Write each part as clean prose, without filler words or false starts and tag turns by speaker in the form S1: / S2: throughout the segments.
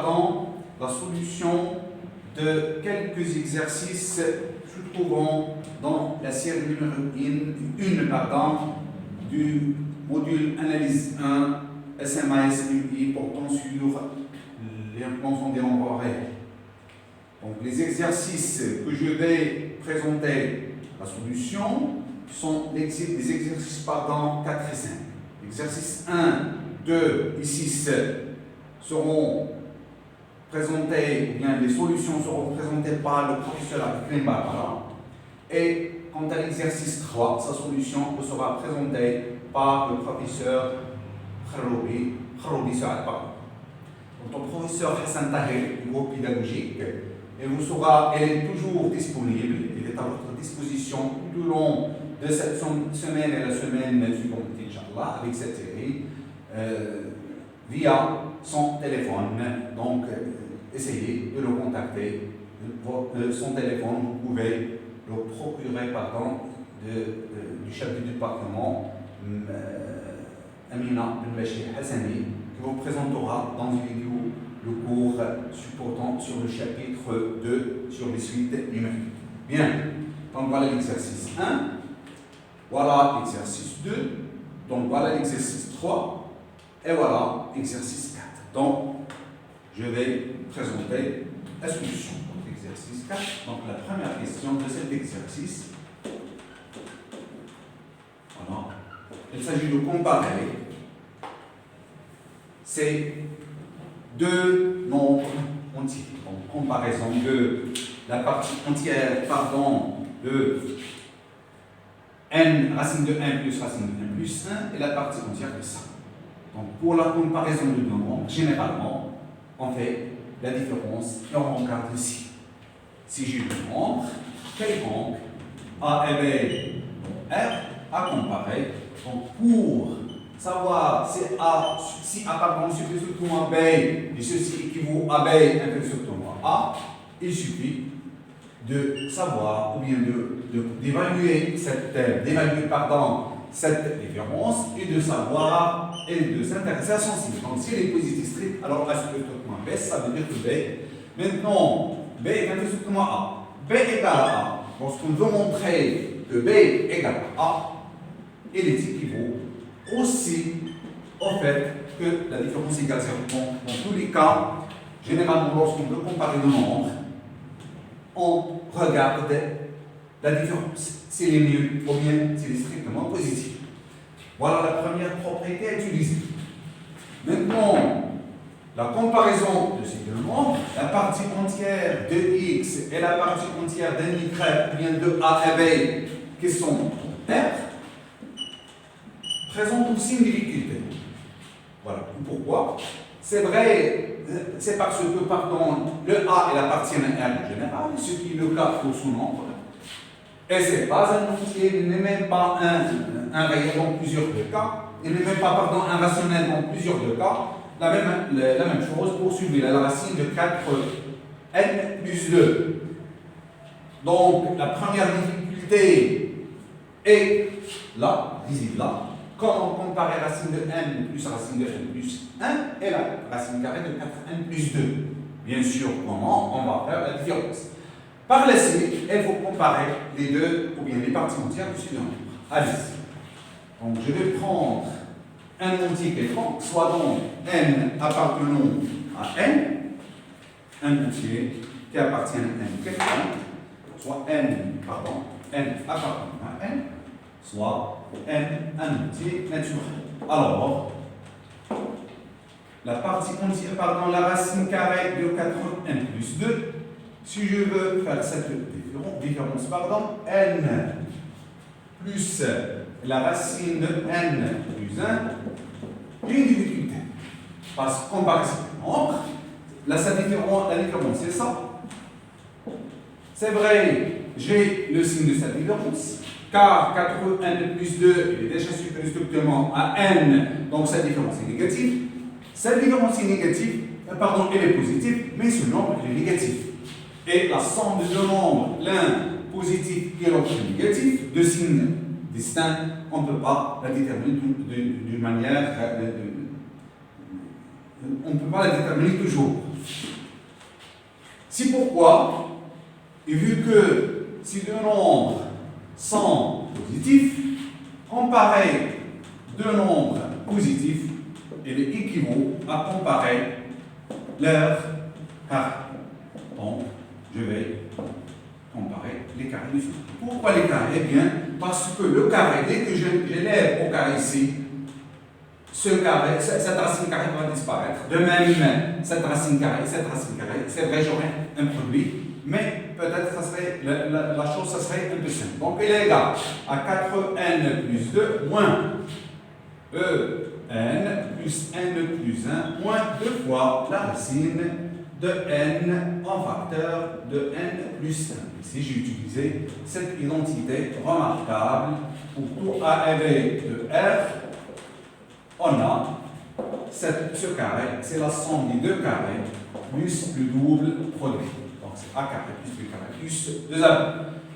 S1: pardon, la solution de quelques exercices se trouvant dans la série numéro 1 pardon, du module Analyse 1 SMA SUI portant sur l'implantation des nombres réels. Donc les exercices que je vais présenter, la solution, sont des exercices pardon, 4 et 5. Exercice 1, 2 et 6 seront présentés, ou bien les solutions seront présentées par le professeur Akrim Barbara. Et quant à l'exercice 3, sa solution sera présentée par le professeur Kharoubi Saad. Donc, le professeur Hassan Tahir, du groupe pédagogique, elle est toujours disponible, elle est à votre disposition tout au long de cette semaine et la semaine suivante, Inch'Allah, avec cette série, via son téléphone. Donc, essayez de le contacter. Son téléphone, vous pouvez le procurer du chef du département, Amina Ben-Bachir Hassani, qui vous présentera dans une vidéo le cours supportant sur le chapitre 2 sur les suites numériques. Bien, donc voilà l'exercice 1, voilà l'exercice 2, donc voilà l'exercice 3, et voilà l'exercice 4. Donc, je vais présenter la solution de l'exercice 4. Donc, la première question de cet exercice, voilà, il s'agit de comparer ces deux nombres entiers. Donc, comparaison de la partie entière, pardon, de n, racine de 1 plus racine de 1 plus 1, et la partie entière de ça. Donc, pour la comparaison de deux nombres, généralement, on fait la différence et on regarde ici. Si j'ai deux nombres, quelconque, A et B, R, à comparer. Donc, pour savoir si A pardon, suffit strictement à B et ceci équivaut à B inférieur strictement à A, il suffit de savoir ou bien d'évaluer cette différence et de savoir et de s'intéresser à son signe. Donc si elle est positive stricte, alors A supérieur strictement à B, ça veut dire que B. Maintenant, B est inférieur strictement à A. B égale à A. Lorsqu'on veut montrer que B égale à A, il est équivaut aussi au fait que la différence égale 0. Donc, dans tous les cas, généralement, lorsqu'on veut comparer deux nombres, on regarde la différence, si elle est nulle ou bien si elle est strictement positive. Voilà la première propriété à utiliser. Maintenant, la comparaison de ces deux nombres, la partie entière de x et la partie entière de y, ou bien de a et b, qui sont r, présente aussi une difficulté. Voilà. Pourquoi? C'est vrai, c'est parce que, pardon, le A est la partie en R général, ce qui est le cas pour son nombre. Et ce n'est pas un entier, il n'est même pas un réel dans plusieurs cas, il n'est même pas, pardon, un rationnel dans plusieurs cas. La même chose pour celui-là, la racine de 4n plus 2. Donc, la première difficulté est là, visible là. Comment comparer racine de n plus racine de n plus 1 et la racine carrée de 4n plus 2? Bien sûr, comment on va faire la différence. Par la suite, il faut comparer les deux, ou bien les parties entières du suivant. Allez. Donc, je vais prendre un entier quelconque, soit donc n appartenant à n, un entier qui appartient à n quelconque, soit n appartenant à n, soit n un entier naturel. Alors, la partie entière, pardon, la racine carrée de 4n plus 2, si je veux faire cette différence, pardon, n plus la racine de n plus 1, j'ai une difficulté. Parce que comparer ces nombres, la différence c'est ça. C'est vrai, j'ai le signe de cette différence, car 4n plus 2 il est déjà supérieur strictement à n, donc cette différence est négative. Cette différence est négative, pardon, elle est positive, mais ce nombre est négatif. Et la somme de deux nombres, l'un positif et l'autre négatif, deux signes distincts, on ne peut pas la déterminer d'une manière, on ne peut pas la déterminer toujours. C'est pourquoi, et vu que si deux nombres sont positifs, comparer deux nombres positifs, il est équivaut à comparer leur carré. Donc, je vais comparer les carrés du suivant. Pourquoi les carrés? Eh bien, parce que le carré, dès que j'élève au carré ici, cette racine carrée va disparaître. De même, cette racine carrée, c'est vrai, j'aurai un produit, mais peut-être la chose, ça serait un peu simple. Donc, il est égal à 4n plus 2 moins en plus n plus 1 moins 2 fois la racine de n en facteur de n plus 1. Ici, j'ai utilisé cette identité remarquable pour tout A élevé de R. On a ce carré, c'est la somme des deux carrés plus le double produit. Donc c'est A carré plus B carré plus 2AB.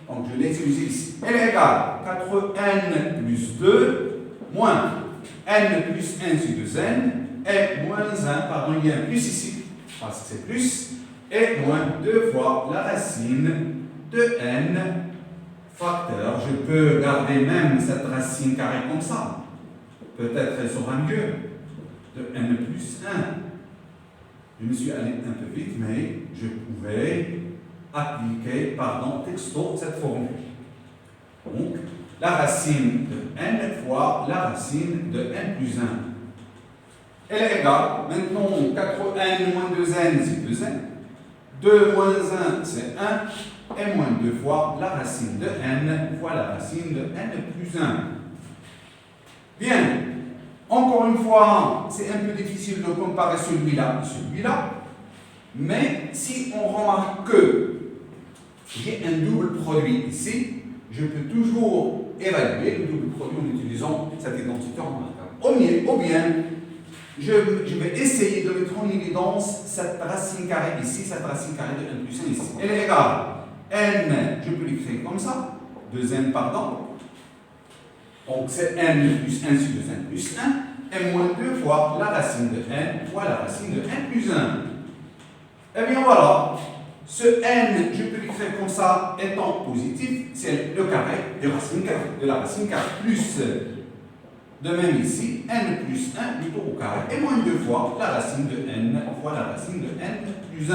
S1: Donc je l'ai utilisé ici. Elle est égale à 4n plus 2 moins n plus 1 sur 2n et moins 1, pardon, il y a un plus ici, parce que c'est plus, et moins 2 fois la racine de n facteur. Je peux garder même cette racine carrée comme ça. Peut-être elle sera mieux, de n plus 1. Je me suis allé un peu vite, mais je pouvais appliquer, texto, cette formule. Donc, la racine de n fois la racine de n plus 1. Elle est égale, maintenant, 4n moins 2n, c'est 2n. 2 moins 1, c'est 1. Et moins 2 fois la racine de n fois la racine de n plus 1. Bien, encore une fois, c'est un peu difficile de comparer celui-là et celui-là, mais si on remarque que j'ai un double produit ici, je peux toujours évaluer le double produit en utilisant cette identité remarquable. Ou bien, je vais essayer de mettre en évidence cette racine carrée ici, cette racine carrée de n plus 1 ici. Elle est égale n, je peux l'écrire comme ça, 2n, pardon. Donc c'est n plus 1 sur 2n plus 1, et moins 2 fois la racine de n fois la racine de n plus 1. Eh bien voilà, ce n, je peux l'écrire comme ça, étant positif, c'est le carré de la racine carrée, plus, de même ici, n plus 1 plutôt au carré, et moins 2 fois la racine de n fois la racine de n plus 1.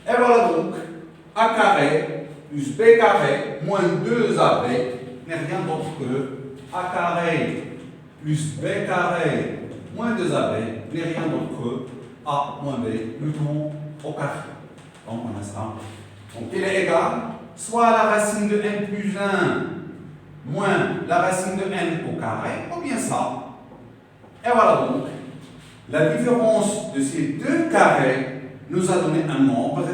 S1: Et voilà donc, a carré plus b carré moins 2ab n'est rien d'autre que a carré plus b carré moins 2ab n'est rien d'autre que a moins b plutôt au carré. Donc on a ça. Donc il est égal soit à la racine de n plus 1 moins la racine de n au carré, ou bien ça. Et voilà donc, la différence de ces deux carrés nous a donné un nombre,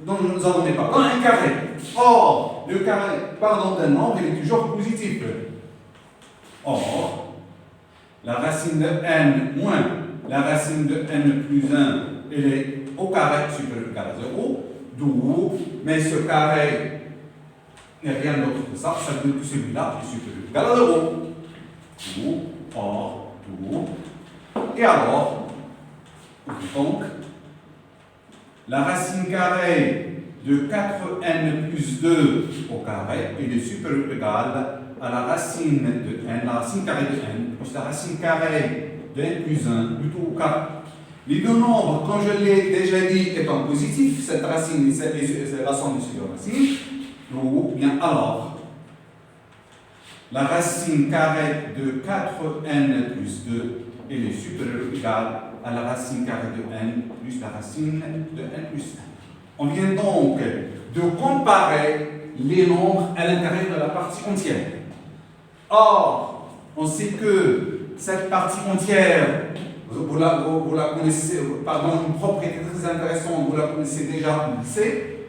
S1: donc nous a donné un carré. Or, le carré, d'un nombre, il est toujours positif. Or, la racine de n moins la racine de n plus 1, elle est au carré supérieur ou égal à 0, d'où, mais ce carré n'est rien d'autre que ça veut dire que celui-là est supérieur ou égal à 0. D'où, or, d'où. Et alors, donc, la racine carrée de 4n plus 2 au carré est supérieur ou égal à la racine de n, la racine carrée de n, plus la racine carrée de n plus 1, plutôt au carré. Les deux nombres, comme je l'ai déjà dit, étant positifs, cette racine, c'est la somme de ces deux racines, ou bien alors, la racine carrée de 4n plus 2 est supérieure ou égale à la racine carrée de n plus la racine de n plus 1. On vient donc de comparer les nombres à l'intérieur de la partie entière. Or, on sait que cette partie entière, vous la connaissez, une propriété très intéressante, vous la connaissez déjà au lycée,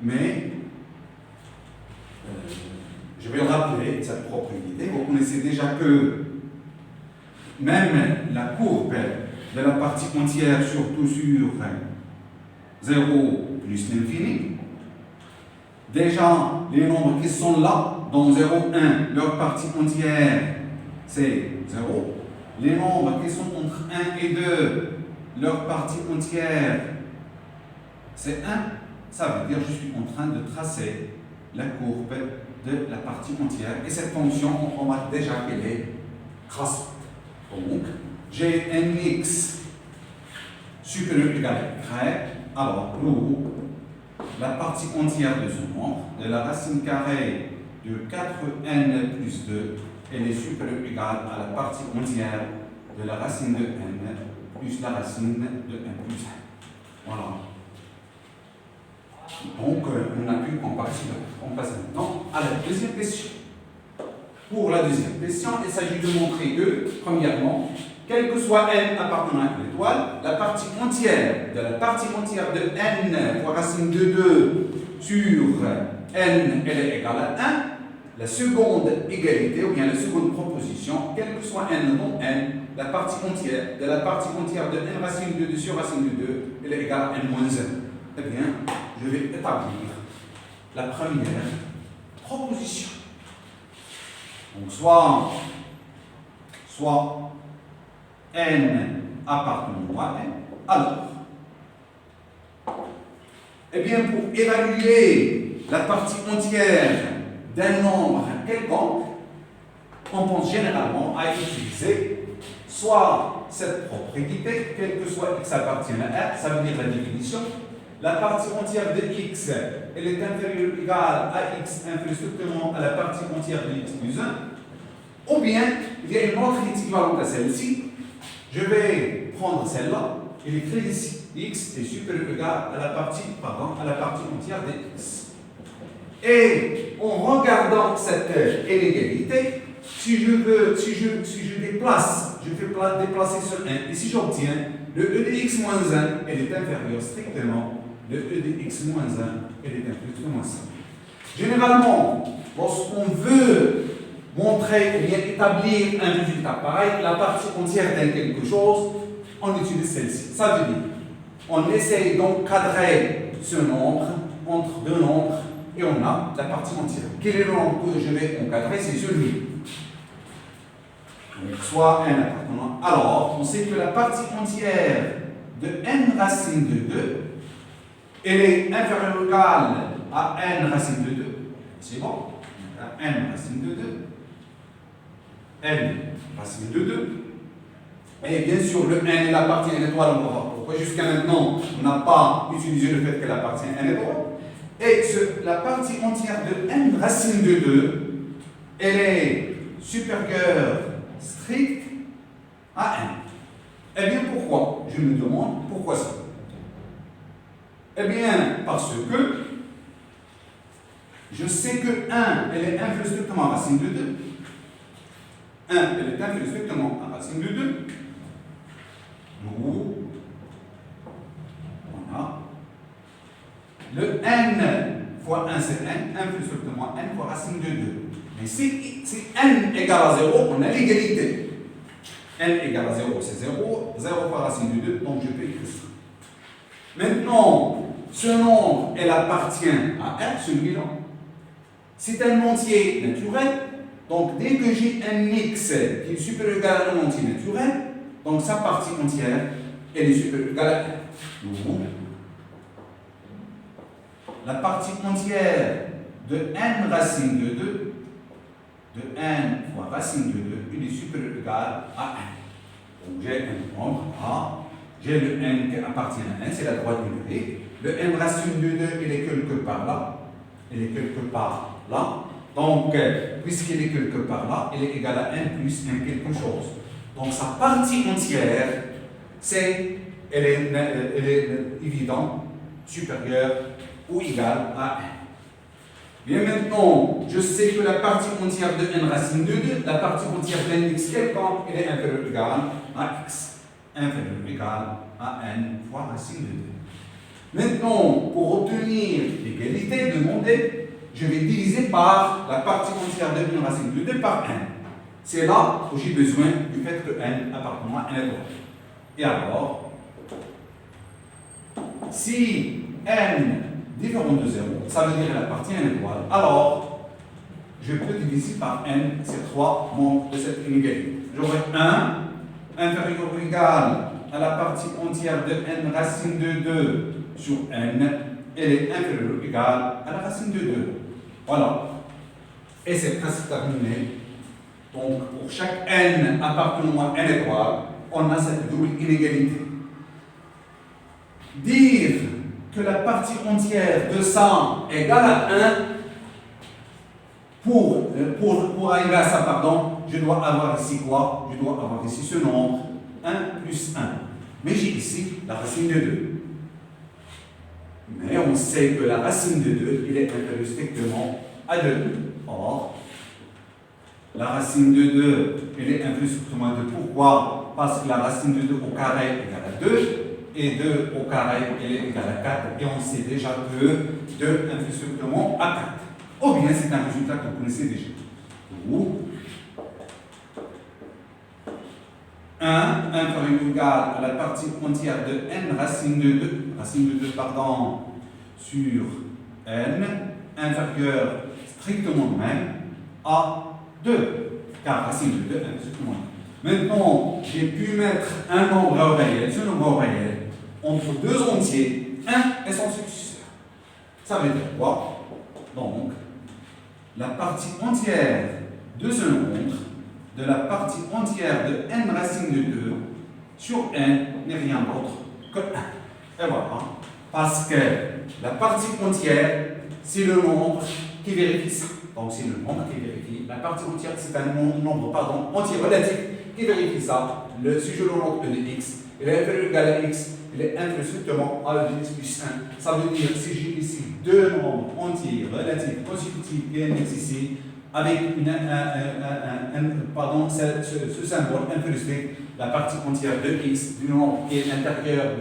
S1: mais je vais le rappeler, cette propriété. Vous connaissez déjà que même la courbe de la partie entière, surtout sur 0 plus l'infini, déjà les nombres qui sont là, dans 0, 1, leur partie entière, c'est 0. Les nombres qui sont entre 1 et 2, leur partie entière, c'est 1, ça veut dire que je suis en train de tracer la courbe de la partie entière. Et cette fonction, on remarque déjà qu'elle est grâce. Donc, j'ai un x supérieur ou égal à y. Alors, nous, la partie entière de ce nombre, de la racine carrée de 4n plus 2, elle est supérieure ou égale à la partie entière de la racine de n plus la racine de n plus 1. Voilà. Donc, on a pu comparer cela. On passe maintenant à la deuxième question. Pour la deuxième question, il s'agit de montrer que, premièrement, quel que soit n appartenant à l'étoile, la partie entière de n fois racine de 2 sur n, elle est égale à 1. La seconde égalité, ou bien la seconde proposition, quel que soit n dont n, la partie entière de n racine de 2 sur racine de 2, elle est égale à n moins 1. Eh bien, je vais établir la première proposition. Donc, soit n appartenant à n. Alors, eh bien, pour évaluer la partie entière d'un nombre quelconque, on pense généralement à utiliser soit cette propriété, quel que soit x appartient à r, ça veut dire la définition. La partie entière de x, elle est inférieure ou égale à x inférieure strictement à la partie entière de x plus 1. Ou bien, il y a une autre équivalente à celle-ci. Je vais prendre celle-là et l'écrire ici. X est supérieur ou égal à la partie entière de x. Et en regardant cette inégalité, si je déplace, je fais déplacer ce 1, et si j'obtiens le e de x moins 1, elle est inférieure strictement, le e de x moins 1, elle est inférieure strictement à ça. Généralement, lorsqu'on veut montrer ou bien établir un résultat pareil, la partie entière d'un quelque chose, on utilise celle-ci. Ça veut dire, on essaye d'encadrer ce nombre entre deux nombres et on a la partie entière. Quel est le nombre que je vais encadrer? C'est celui. Donc, soit n appartenant. Alors, on sait que la partie entière de n racine de 2, elle est inférieure ou égale à n racine de 2. C'est bon? N racine de 2. N racine de 2. Et bien sûr, le n il appartient à une étoile, on va voir pourquoi. Jusqu'à maintenant, on n'a pas utilisé le fait qu'elle appartient à une étoile. Et la partie entière de n racine de 2, elle est supérieure stricte à n. Eh bien, pourquoi? Je me demande pourquoi ça. Eh bien, parce que je sais que 1, elle est inférieure strictement à racine de 2. 1, elle est inférieure strictement à racine de 2. Nous, on a le n fois 1, c'est n, 1 plus strictement n fois racine de 2. Mais si n égale à 0, on a l'égalité. n égale à 0, c'est 0, 0 fois racine de 2, donc je peux écrire ça. Maintenant, ce nombre, elle appartient à r, celui-là. C'est un entier naturel, donc dès que j'ai un x qui est supérieur ou égal à un entier naturel, donc sa partie entière, elle est supérieure ou égale à r. Donc, la partie entière de n racine de 2, de n fois racine de 2, il est supérieur ou égal à n. Donc j'ai un nombre A, j'ai le n qui appartient à n, c'est la droite numérique. Le n racine de 2, il est quelque part là. Il est quelque part là. Donc, puisqu'il est quelque part là, il est égal à n plus 1 quelque chose. Donc sa partie entière, elle est évidente, supérieure ou égale à n. Bien maintenant, je sais que la partie entière de n racine de 2, la partie entière de n x quelconque, elle est inférieure ou égale à x. Inférieure ou égale à n fois racine de 2. Maintenant, pour obtenir l'égalité demandée, je vais diviser par la partie entière de n racine de 2 par n. C'est là où j'ai besoin du fait que n appartenant à n étoile. Et alors, si n différent de 0, ça veut dire qu'elle appartient à une étoile. Alors, je peux diviser par n ces trois membres de cette inégalité. J'aurai 1 inférieur ou égal à la partie entière de n racine de 2 sur n, elle est inférieure ou égale à la racine de 2. Voilà. Et c'est presque terminé. Donc, pour chaque n appartenant à n étoile, on a cette double inégalité. Dire que la partie entière de 100 égale à 1, pour arriver à ça, pardon, je dois avoir ici quoi? Je dois avoir ici ce nombre, 1 plus 1. Mais j'ai ici la racine de 2. Mais on sait que la racine de 2, il est inférieur strictement à 2. Or, la racine de 2, elle est inférieure strictement à 2. Pourquoi? Parce que la racine de 2 au carré est égale à 2. Et 2 au carré, elle est égale à 4. Et on sait déjà que 2 inférieur strictement à 4. Ou bien c'est un résultat que vous connaissez déjà. Ou 1 inférieur ou égal à la partie entière de n racine de 2, sur n inférieur strictement même à 2. Car racine de 2 est strictement même. Maintenant, j'ai pu mettre un nombre réel, ce nombre réel, entre deux entiers, 1 et son successeur. Ça veut dire quoi? Donc, la partie entière de ce nombre, de la partie entière de n racine de 2 sur n n'est rien d'autre que 1. Et voilà. Parce que la partie entière, c'est le nombre qui vérifie ça. Donc c'est le nombre qui vérifie. La partie entière, c'est un nombre entier relatif qui vérifie ça. Si je le note e de x, il est inférieur ou égal à x, il est inférieur strictement à e de x plus 1. Ça veut dire si j'ai ici deux nombres entiers relatifs consécutifs et n x ici, avec ce symbole inférieur strict, la partie entière de x du nombre qui est à l'intérieur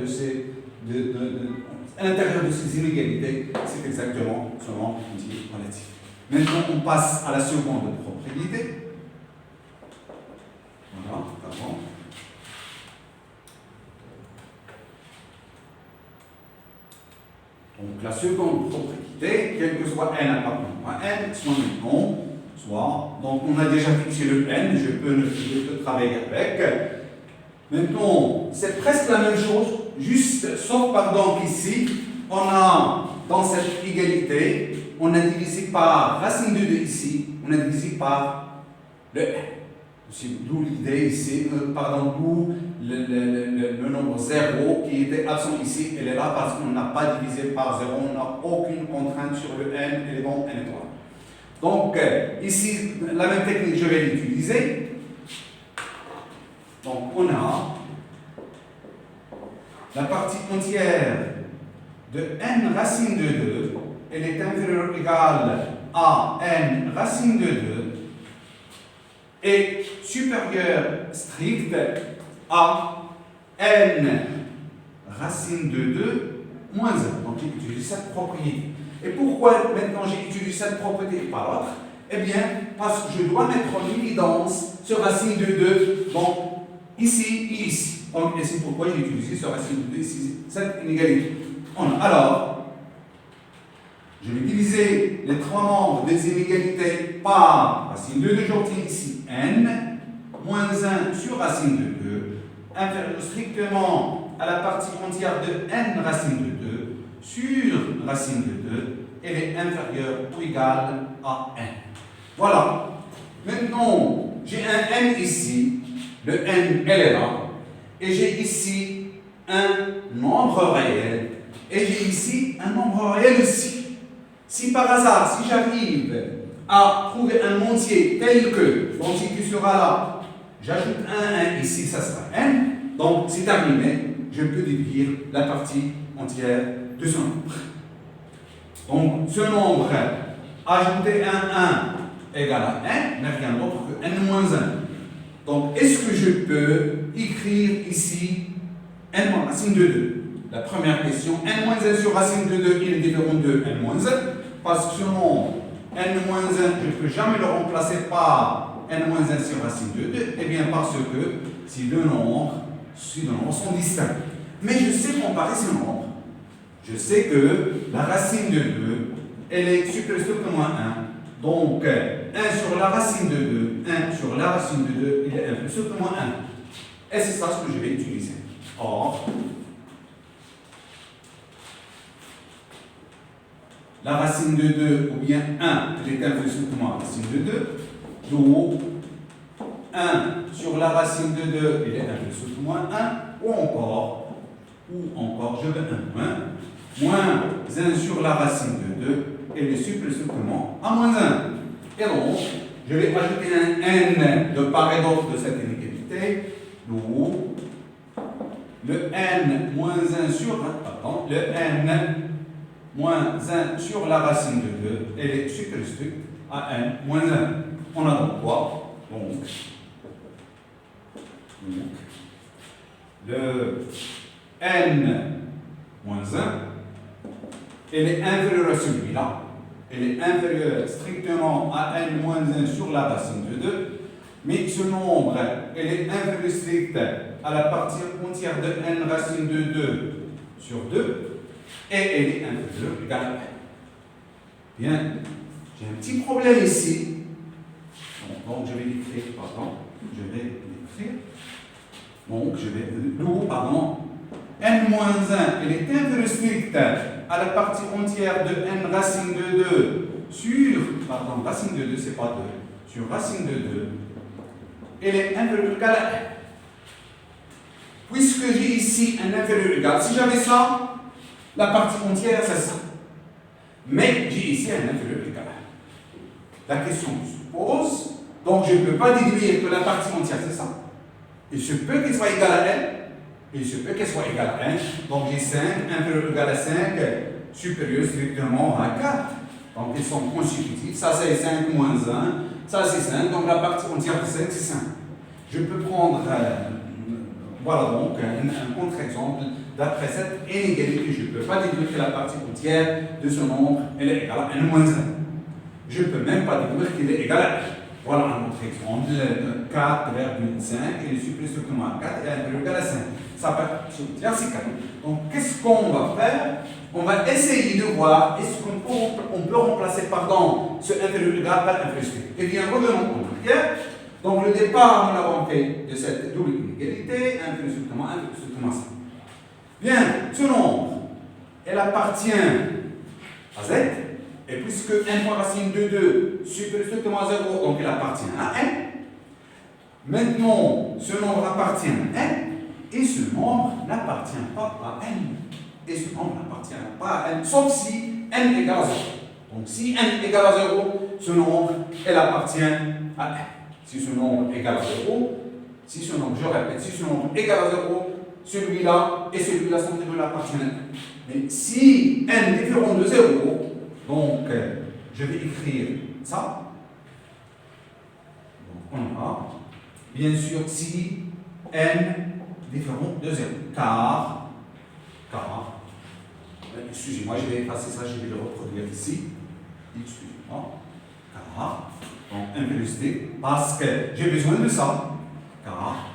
S1: de ces inégalités, c'est exactement ce nombre entier relatif. Maintenant, on passe à la seconde propriété. Voilà, pardon. Donc, la seconde propriété, quel que soit n appartenant à n, soit maintenant, soit, donc on a déjà fixé le n, je peux travailler avec. Maintenant, c'est presque la même chose, juste, sauf pardon qu'ici, on a dans cette égalité, on a divisé par racine de 2 ici, on a divisé par le n. D'où l'idée ici, d'où le nombre 0 qui était absent ici, elle est là parce qu'on n'a pas divisé par 0, on n'a aucune contrainte sur le n, elle est donc n étoile. Donc, ici, la même technique, je vais l'utiliser. Donc, on a la partie entière de n racine de 2, elle est inférieure ou égale à n racine de 2 et supérieure stricte à n racine de 2 moins 1. Donc, j'ai utilisé cette propriété. Et pourquoi maintenant j'ai utilisé cette propriété par l'autre? Eh bien, parce que je dois mettre en évidence ce racine de 2, donc ici et ici. Donc, et c'est pourquoi j'ai utilisé ce racine de 2 ici, cette inégalité. Alors, je vais diviser les trois nombres des inégalités par racine de 2, j'obtiens ici n, moins 1 sur racine de 2, inférieur strictement à la partie entière de n racine de 2, sur racine de 2, elle est inférieure ou égale à n. Voilà. Maintenant, j'ai un n ici, le n, elle est là, et j'ai ici un nombre réel, et j'ai ici un nombre réel aussi. Si par hasard, si j'arrive à trouver un entier tel que l'entier qui sera là, j'ajoute un 1 ici, ça sera n, donc c'est terminé, je peux déduire la partie entière de ce nombre. Donc ce nombre, ajouter un 1 égale à n, n'est rien d'autre que n moins 1. Donc est-ce que je peux écrire ici n moins racine de 2? La première question, n moins 1 sur racine de 2, il est différent de n moins 1, parce que ce nombre, n moins 1, je ne peux jamais le remplacer par n moins 1 sur racine de 2, eh bien parce que si deux nombres sont distincts. Mais je sais comparer ces nombres. Je sais que la racine de 2, elle est supérieure strictement à 1. Donc, 1 sur la racine de 2, 1 sur la racine de 2, il est inférieur strictement à 1. Et c'est ça ce que je vais utiliser. Or, la racine de 2 ou bien 1, elle est inversée strictement à la racine de 2, d'où 1 sur la racine de 2, il est inversé moins 1, ou encore, je veux un moins 1 sur la racine de 2, et le supple strictement à moins 1. Et donc, je vais ajouter un n de part et d'autre de cette inégalité, d'où le n moins 1 sur, le n moins 1 sur la racine de 2, elle est superstructe à n moins 1. On a donc quoi? Donc, le n moins 1, elle est inférieure à celui-là. Elle est inférieure strictement à n moins 1 sur la racine de 2. Mais ce nombre, elle est inférieure stricte à la partie entière de n racine de 2 sur 2. Et elle est inférieure égale à 1. Bien, j'ai un petit problème ici. Donc, je vais l'écrire, Donc, n-1, elle est inférieure stricte à la partie entière de n racine de 2 sur, racine de 2, c'est pas 2, sur racine de 2, elle est inférieure égale à 1. Puisque j'ai ici un inférieur égal, si j'avais ça, la partie entière, c'est ça. Mais j'ai ici un inférieur égal à 1. La question se pose, donc je ne peux pas déduire que la partie entière, c'est ça. Il se peut qu'elle soit égale à 1, il se peut qu'elle soit égale à 1. Donc j'ai 5, inférieur égal à 5, supérieur strictement à 4. Donc ils sont consécutifs. Ça c'est 5 moins 1, ça c'est 5. Donc la partie entière de 5, c'est 5. Je peux prendre, voilà donc un contre-exemple. D'après cette inégalité, je ne peux pas déduire que la partie entière de ce nombre elle est égale à 1 moins 1. Je ne peux même pas déduire qu'il est égal à 1. Voilà un autre exemple, 4,5 et le supplé strictement à 4 est égal à 5. Ça peut c'est 4. Donc qu'est-ce qu'on va faire? On va essayer de voir est-ce qu'on peut remplacer ce inférieur égal par inférieur strict. Eh bien, revenons en arrière. Donc le départ, nous l'avons fait de cette double inégalité, inférieur strictement 5. Bien, ce nombre, elle appartient à z. Et puisque n fois racine de 2 supérieur strictement à 0, donc elle appartient à n. Maintenant, ce nombre appartient à n, et ce nombre n'appartient pas à n. Et ce nombre n'appartient pas à n, sauf si n égale à 0. Donc si n égale à 0, ce nombre, elle appartient à n. Si ce nombre égale à 0, si ce nombre égale à 0, celui-là et celui-là sont égaux appartiennent à n. Mais si n différent de 0, donc, je vais écrire ça. Donc, on a, bien sûr, si n différent de 0. Car, excusez-moi, je vais effacer ça, je vais le reproduire ici. Excusez-moi. Car, donc, impéristique, parce que j'ai besoin de ça. Car,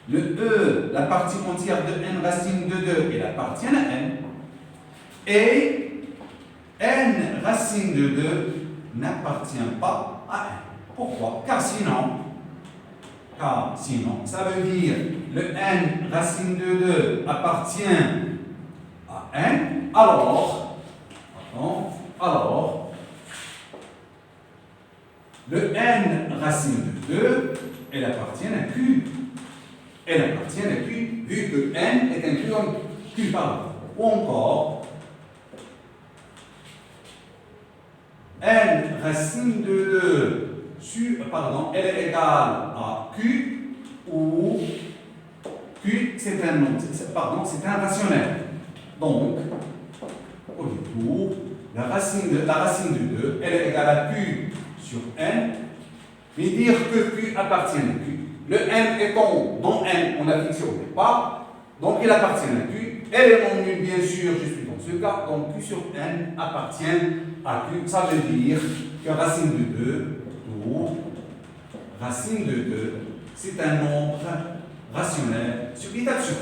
S1: le E, la partie entière de n racine de 2, elle appartient à n. Et n racine de 2 n'appartient pas à n. Pourquoi? Car sinon, ça veut dire le n racine de 2 appartient à n, alors, le n racine de 2, elle appartient à Q. Elle appartient à Q, vu que n est inclus en Q par ou encore, n racine de 2 elle est égale à Q, où Q c'est un rationnel. Donc, au détour, la racine de 2, elle est égale à Q sur n, mais dire que Q appartient à Q. Le n étant dans n, on a fixé au départ, donc il appartient à Q. Élément nul, bien sûr, je suis dans ce cas, donc Q sur n appartient à Q. Ça veut dire que racine de 2, racine de 2, c'est un nombre rationnel, ce qui est absurde.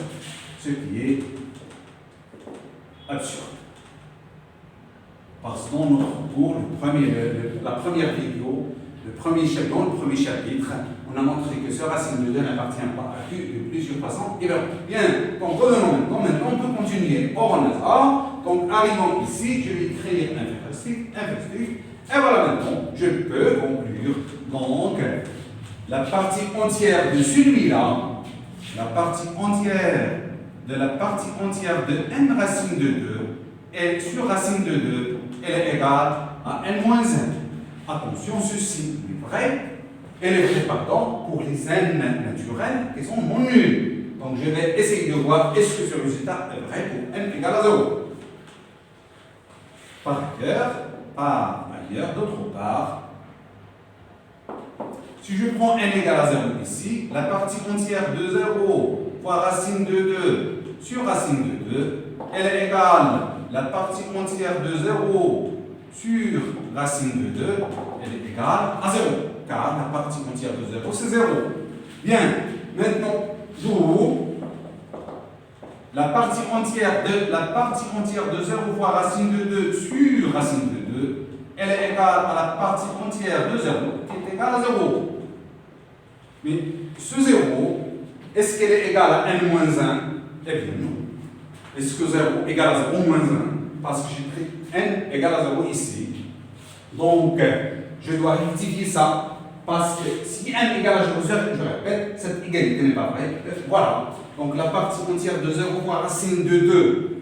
S1: Parce que dans notre cours, la première vidéo, dans le premier chapitre, on a montré que ce racine de 2 n'appartient pas à Q de plusieurs façons. Et bien, donc revenons maintenant, on peut continuer au hasard. Donc arrivons ici, je vais écrire un festif, et voilà maintenant, je peux conclure. Donc, la partie entière de celui-là, la partie entière de n racine de 2, et sur racine de 2, elle est égale à n moins 1. Attention, ceci est vrai, et le vrai, pardon, pour les n naturels qui sont non nuls. Donc je vais essayer de voir est-ce que ce résultat est vrai pour n égale à 0. Par ailleurs, d'autre part, si je prends n égale à 0 ici, la partie entière de 0 fois racine de 2 sur racine de 2, elle est égale, la partie entière de 0 sur racine de 2, elle est égale à 0, car la partie entière de 0, c'est 0. Bien, maintenant, d'où la partie entière de 0 fois racine de 2 sur racine de 2, elle est égale à la partie entière de 0, qui est égale à 0. Mais ce 0, est-ce qu'elle est égale à n moins 1? Eh bien non. Est-ce que 0 égale à 0 moins 1? Parce que j'ai pris n égale à 0 ici. Donc, je dois rectifier ça. Parce que si n égale à 0, je répète, cette égalité n'est pas vraie. Voilà. Donc, la partie entière de 0 fois racine de 2,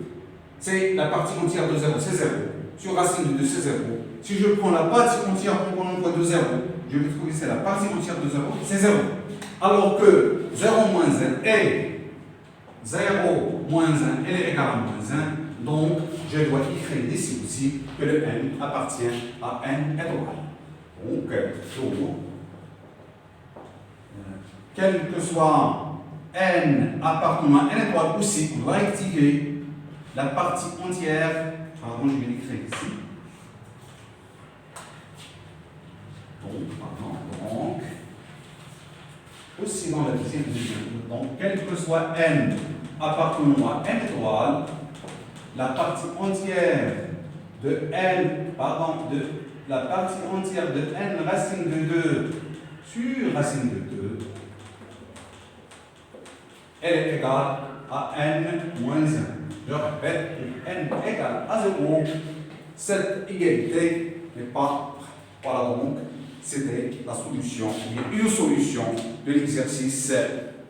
S1: c'est la partie entière de 0, c'est 0. Sur racine de 2, c'est 0. Si je prends la partie entière en nombre de 0, je vais trouver que c'est la partie entière de 0, c'est 0. Alors que 0 moins 1 est 0 moins 1, elle est égale à moins 1. Donc, je dois écrire ici aussi que le n appartient à n étoile. Donc, quel que soit n appartenant à n étoile aussi, on doit rectifier la partie entière. Pardon, je vais l'écrire ici. Donc, aussi dans la deuxième division. Donc, quel que soit n appartenant à n étoile, la partie entière de la partie entière de n racine de 2 sur racine de 2, elle est égale à n moins 1. Je répète, n égale à 0. Cette égalité n'est pas. Voilà donc, c'était la solution, une solution de l'exercice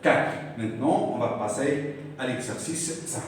S1: 4. Maintenant, on va passer à l'exercice 5.